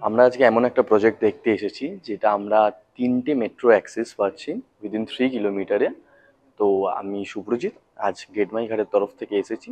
আমরা আজকে এমন একটা প্রজেক্ট দেখতে এসেছি যেটা আমরা 3টে মেট্রো অ্যাক্সেস পাচ্ছি উইদিন 3 কিলোমিটারে। তো আমি সুব্রজিৎ, আজ গেটমাই ঘাটের তরফ থেকে এসেছি।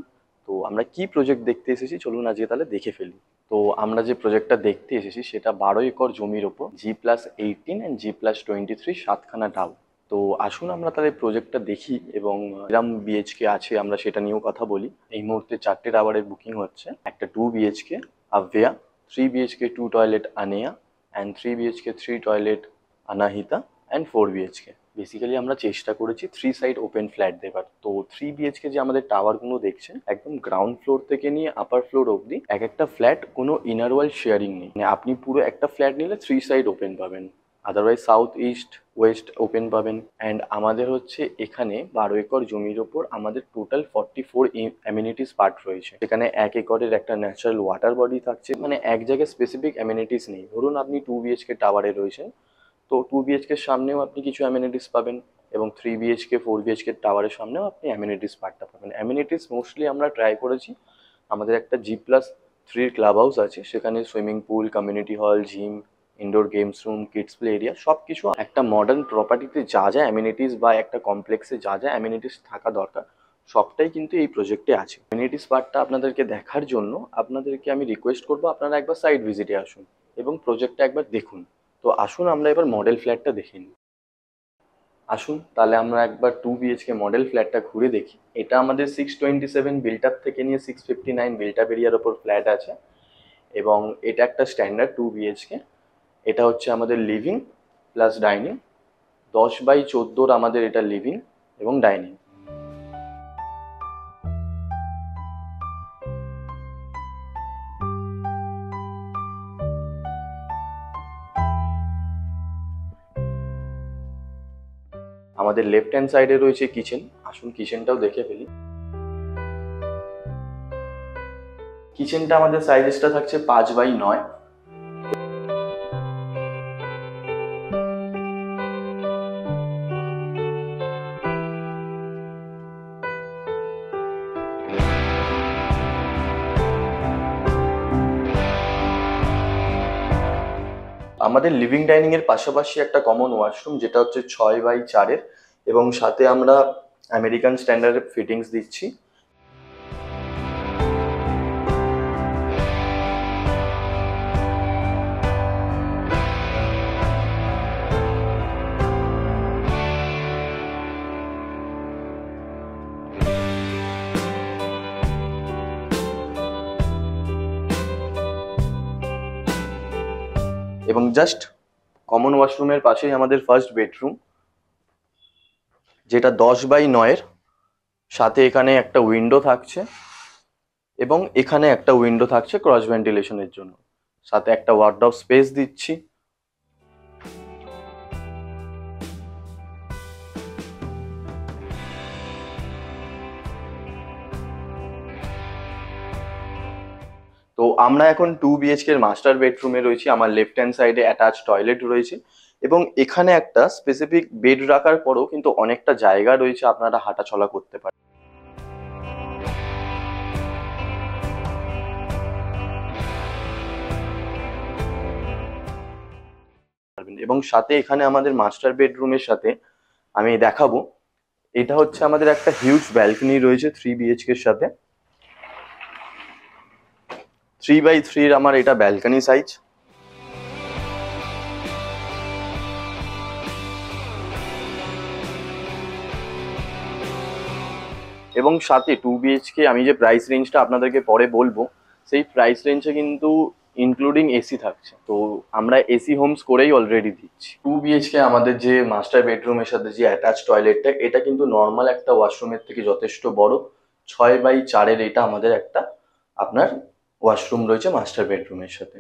তো আমরা কি প্রজেক্ট দেখতে এসেছি চলুন আজকে তাহলে দেখে ফেলি। তো আমরা যে প্রজেক্টটা দেখতে এসেছি সেটা 12 একর জমির ওপর G+18 অ্যান্ড G+23 সাতখানা টাওয়ার। তো আসুন আমরা তাহলে প্রজেক্টটা দেখি এবং কিরম বিএইচকে আছে আমরা সেটা নিয়েও কথা বলি। এই মুহূর্তে 4টে টাওয়ারের বুকিং হচ্ছে, একটা 2 BHK Aavya, 3 BHK 2 toilet Aneya and 3 BHK 3 toilet Anahita and 4 BHK. Basically আমরা চেষ্টা করেছি 3 সাইড ওপেন ফ্ল্যাট দেবার। তো 3 বিএইচকে যে আমাদের টাওয়ারগুলো দেখছেন একদম গ্রাউন্ড ফ্লোর থেকে নিয়ে আপার ফ্লোর অবধি এক একটা ফ্ল্যাট কোনো ইনার ওয়াল শেয়ারিং নেই, মানে আপনি পুরো একটা ফ্ল্যাট নিলে 3 সাইড ওপেন পাবেন, otherwise south east West open পাবেন। অ্যান্ড আমাদের হচ্ছে এখানে 12 একর জমির ওপর আমাদের টোটাল 44 অ্যামিনিটিস পার্ট রয়েছে। এখানে 1 একরের একটা ন্যাচারাল ওয়াটার বডি থাকছে, মানে এক জায়গায় স্পেসিফিক অ্যামিনিটিস নেই। ধরুন আপনি 2 বিএইচকে টাওয়ারে রয়েছেন, তো 2 বিএইচকে সামনেও আপনি কিছু অ্যামিনিটিস পাবেন এবং 3 বিএইচকে 4 বিএইচকে টাওয়ারের সামনেও আপনি অ্যামিনিটিস পার্টটা পাবেন। অ্যামিনিটিস মোস্টলি আমরা ট্রাই করেছি, আমাদের একটা G+3 ক্লাব হাউস আছে, সেখানে swimming pool, community hall, gym, indoor games room, kids play area সব কিছু একটা মডার্ন প্রপার্টিতে যা যা অ্যামিনিটিস বা একটা কমপ্লেক্সে যা যা অ্যামিনিটিস থাকা দরকার সবটাই কিন্তু এই প্রজেক্টে আছে। অ্যামিনিটিস পার্টটা আপনাদেরকে দেখার জন্য আপনাদেরকে আমি রিকোয়েস্ট করবো আপনারা একবার সাইট ভিজিটে আসুন এবং প্রজেক্টটা একবার দেখুন। তো আসুন আমরা এবার মডেল ফ্ল্যাটটা দেখে নিই। আসুন তাহলে আমরা একবার 2 বিএইচকে মডেল ফ্ল্যাটটা ঘুরে দেখি। এটা আমাদের 627 বিল্ট আপ থেকে নিয়ে 659 বিল্ট আপ এরিয়ার ওপর ফ্ল্যাট আছে এবং এটা একটা স্ট্যান্ডার্ড 2 বিএইচকে। এটা হচ্ছে আমাদের লিভিং প্লাস ডাইনিং, 10/14 আমাদের এটা লিভিং এবং ডাইনিং। আমাদের লেফট হ্যান্ড সাইডে রয়েছে কিচেন, আসুন কিচেনটাও দেখে ফেলি। কিচেনটা আমাদের সাইজেসটা থাকছে 5/9। আমাদের লিভিং ডাইনিং এর পাশাপাশি একটা কমন ওয়াশরুম যেটা হচ্ছে 6/4 এবং সাথে আমরা আমেরিকান স্ট্যান্ডার্ড ফিটিংস দিচ্ছি। এবং জাস্ট কমন ওয়াশরুমের পাশেই আমাদের ফার্স্ট বেডরুম, যেটা 10/9 সাথে এখানে একটা উইন্ডো থাকছে এবং এখানে একটা উইন্ডো থাকছে ক্রস ভেন্টিলেশনের জন্য, সাথে একটা ওয়ার্ডরোব স্পেস দিচ্ছি। তো আমরা এখন 2 বিএইচকে এর মাস্টার বেডরুমে রয়েছি। আমার লেফট হ্যান্ড সাইডে অ্যাটাচ টয়লেট রয়েছে এবং এখানে একটা স্পেসিফিক বেড রাখার পরেও কিন্তু অনেকটা জায়গা রয়েছে, আপনারা হাঁটা চলা করতে পারেন। এবং সাথে এখানে আমাদের মাস্টার বেডরুমের সাথে আমি দেখাবো, এটা হচ্ছে আমাদের একটা হিউজ ব্যালকনি রয়েছে 3 বিএইচকে এর সাথে। 3/3 আমার এটা ব্যালকনি সাইজ। এবং সাথে 2 বিএইচকে আমি যে প্রাইস রেঞ্জটা আপনাদেরকে পরে বলবো, সেই প্রাইস রেঞ্জে কিন্তু ইনক্লুডিং এসি থাকছে। তো আমরা এসি হোমস করেই অলরেডি দিচ্ছি। 2 বিএইচকে আমাদের যে মাস্টার বেডরুমের সাথে যে অ্যাটাচ টয়লেটটা, এটা কিন্তু নর্মাল একটা ওয়াশরুমের থেকে যথেষ্ট বড়। 6/4 এটা আমাদের একটা আপনার ওয়াশরুম রয়েছে মাস্টার বেডরুমের সাথে।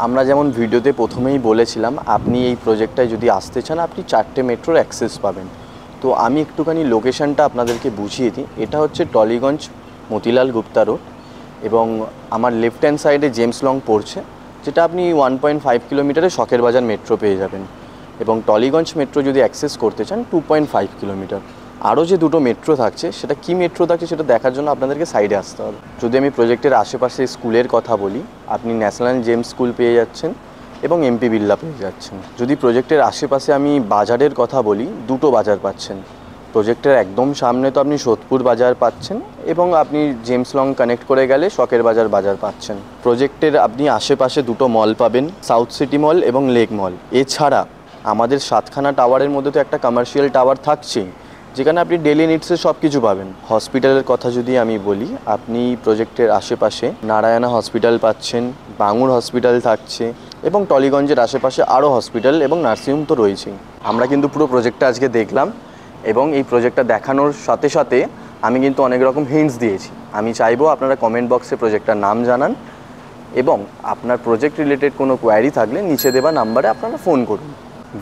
আমরা যেমন ভিডিওতে প্রথমেই বলেছিলাম, আপনি এই প্রজেক্টটায় যদি আসতে চান আপনি 4টে মেট্রোর অ্যাক্সেস পাবেন। তো আমি একটুখানি লোকেশনটা আপনাদেরকে বুঝিয়ে দিই। এটা হচ্ছে টলিগঞ্জ মতিলাল গুপ্তা রোড এবং আমার লেফট হ্যান্ড সাইডে জেমস লং পড়ছে, যেটা আপনি 1.5 কিলোমিটারে শখের বাজার মেট্রো পেয়ে যাবেন। এবং টলিগঞ্জ মেট্রো যদি অ্যাক্সেস করতে চান 2.5 কিলোমিটার। আরও যে দুটো মেট্রো থাকছে, সেটা কি মেট্রো থাকছে সেটা দেখার জন্য আপনাদেরকে সাইডে আসতে হবে। যদি আমি প্রজেক্টের আশেপাশে স্কুলের কথা বলি, আপনি ন্যাশনাল জেমস স্কুল পেয়ে যাচ্ছেন এবং এমপি বিড়লা পেয়ে যাচ্ছেন। যদি প্রজেক্টের আশেপাশে আমি বাজারের কথা বলি, দুটো বাজার পাচ্ছেন। প্রজেক্টের একদম সামনে তো আপনি সোদপুর বাজার পাচ্ছেন এবং আপনি জেমস লং কানেক্ট করে গেলে শখের বাজার পাচ্ছেন। প্রজেক্টের আপনি আশেপাশে দুটো মল পাবেন, সাউথ সিটি মল এবং লেক মল। এছাড়া আমাদের 7খানা টাওয়ারের মধ্যে তো একটা কমার্শিয়াল টাওয়ার থাকছেই, যেখানে আপনি ডেলি নিডসের সব কিছু পাবেন। হসপিটালের কথা যদি আমি বলি, আপনি প্রজেক্টের আশেপাশে নারায়ণা হসপিটাল পাচ্ছেন, বাঙুর হসপিটাল থাকছে এবং টলিগঞ্জের আশেপাশে আরও হসপিটাল এবং নার্সিংহোম তো রয়েছেই। আমরা কিন্তু পুরো প্রজেক্টটা আজকে দেখলাম এবং এই প্রজেক্টটা দেখানোর সাথে সাথে আমি কিন্তু অনেক রকম হিন্টস দিয়েছি। আমি চাইবো আপনারা কমেন্ট বক্সে প্রজেক্টটার নাম জানান এবং আপনার প্রজেক্ট রিলেটেড কোনো কোয়ারি থাকলে নিচে দেওয়া নাম্বারে আপনারা ফোন করুন।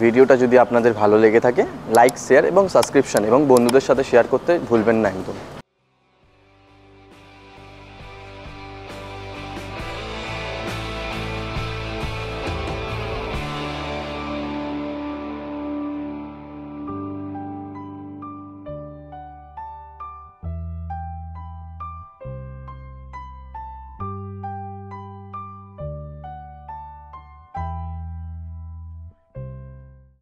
ভিডিওটা যদি আপনাদের ভালো লেগে থাকে, লাইক, শেয়ার এবং সাবস্ক্রিপশন এবং বন্ধুদের সাথে শেয়ার করতে ভুলবেন না একদম।